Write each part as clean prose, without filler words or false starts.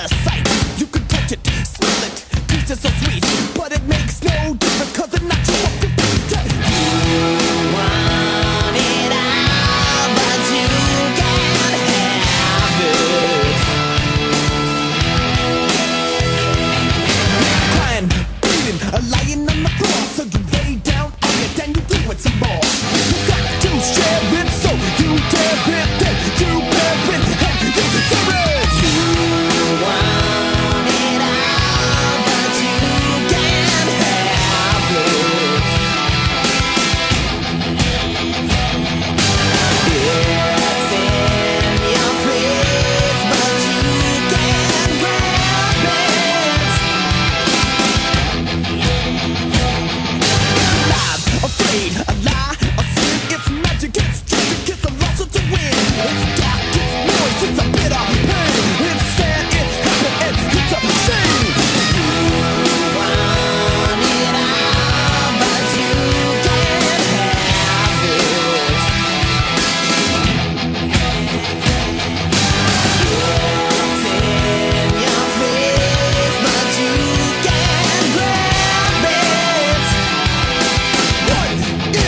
sight. You can touch it, smell it, taste it so sweet, but it makes no difference 'cause it's not your fault. You want it all, but you can't have it. Crying, bleeding, lying on the floor, so you lay down on it and you do it some more. You got to share it, so you dare it, then you bear it, and you deserve it. You want it all, but you can't have it. It's in your face, but you can't grab it. Alive, afraid, a lie, a sin. It's magic, it's tragic, it's a loss, it's a win. It's dark, it's noise, it's a bitter pain. It's sad, it happened, and it's a shame. You want it all, but you can't have it. It's in your face, but you can't grab it. What is it?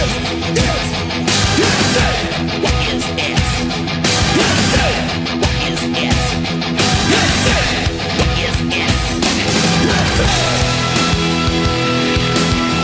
You say, what is it? You say, what is it? You say, what is it? You say. What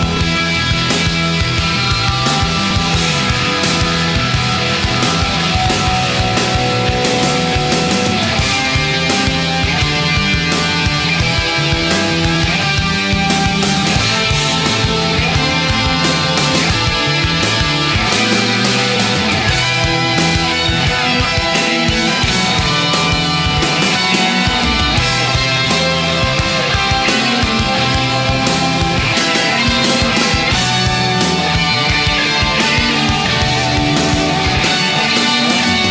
is it?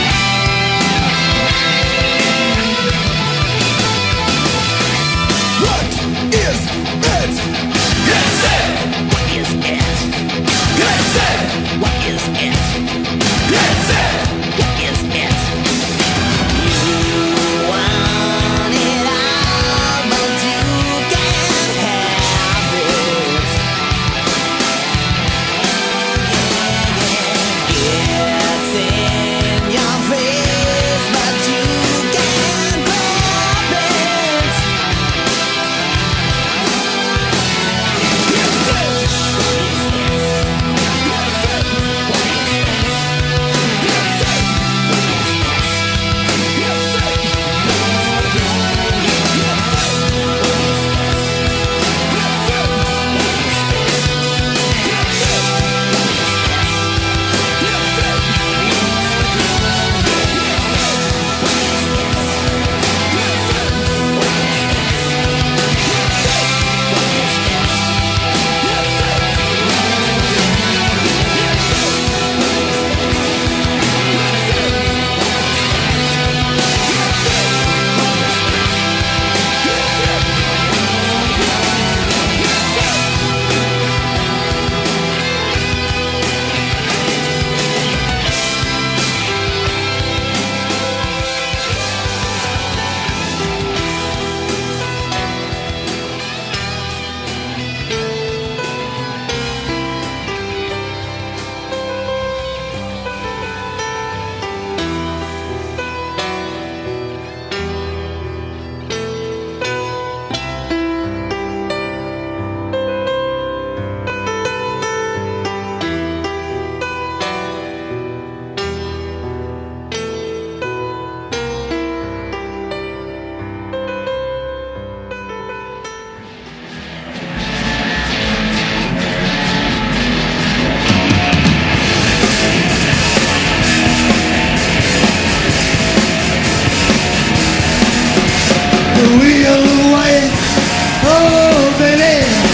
You say, what is it? You say, what is it? You say, what is it? You want it all, but you can't have it. It's in your face, but you can't grab it. You say, what is it? You say, what is it? You say, what is it? You say, what is it? You say, what is it? You say, what is it? You say, what is it? You say,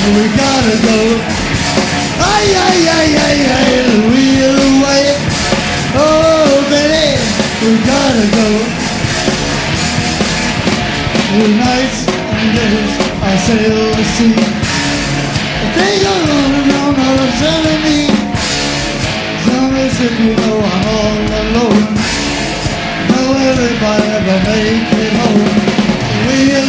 we gotta go. Ay, ay, ay, ay, ay, the wheel away. Oh, baby, we gotta go. The nights and days I sail the sea. They go on and on, all of sudden me. Some is if you know I'm all alone. No, everybody ever make it home. The wheel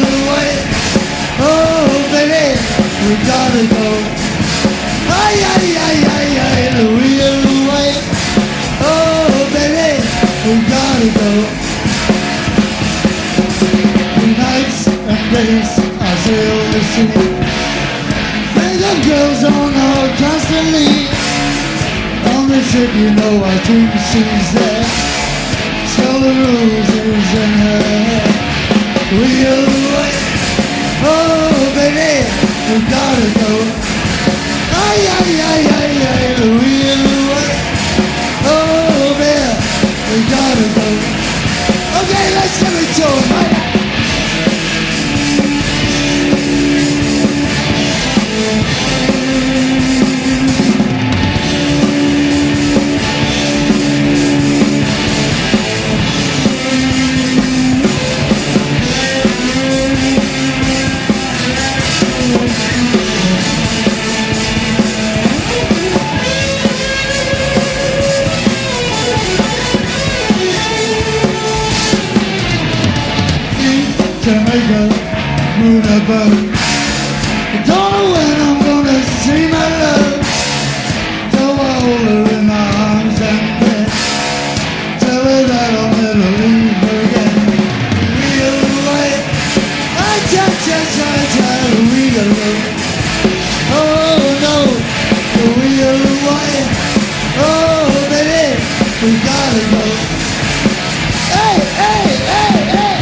place I sail the sea. Think of girls on all constantly. On the ship you know our team sees there. Spell the roses in her hair. We'll wait. Oh baby, we gotta go. Ay, ay, ay, ay, ay, we'll wait. Oh baby, we gotta go. Okay, let's give it to him, right? Jamaica, moon above. Don't know when I'm gonna see my love. So I hold her in my arms and then tell her that I'll never leave her again. We'll wait. I we'll wait. Oh no, we'll wait. Oh baby, we gotta go. Hey, hey, hey, hey.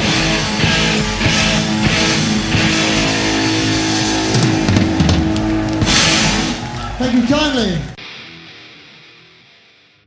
Thank you kindly.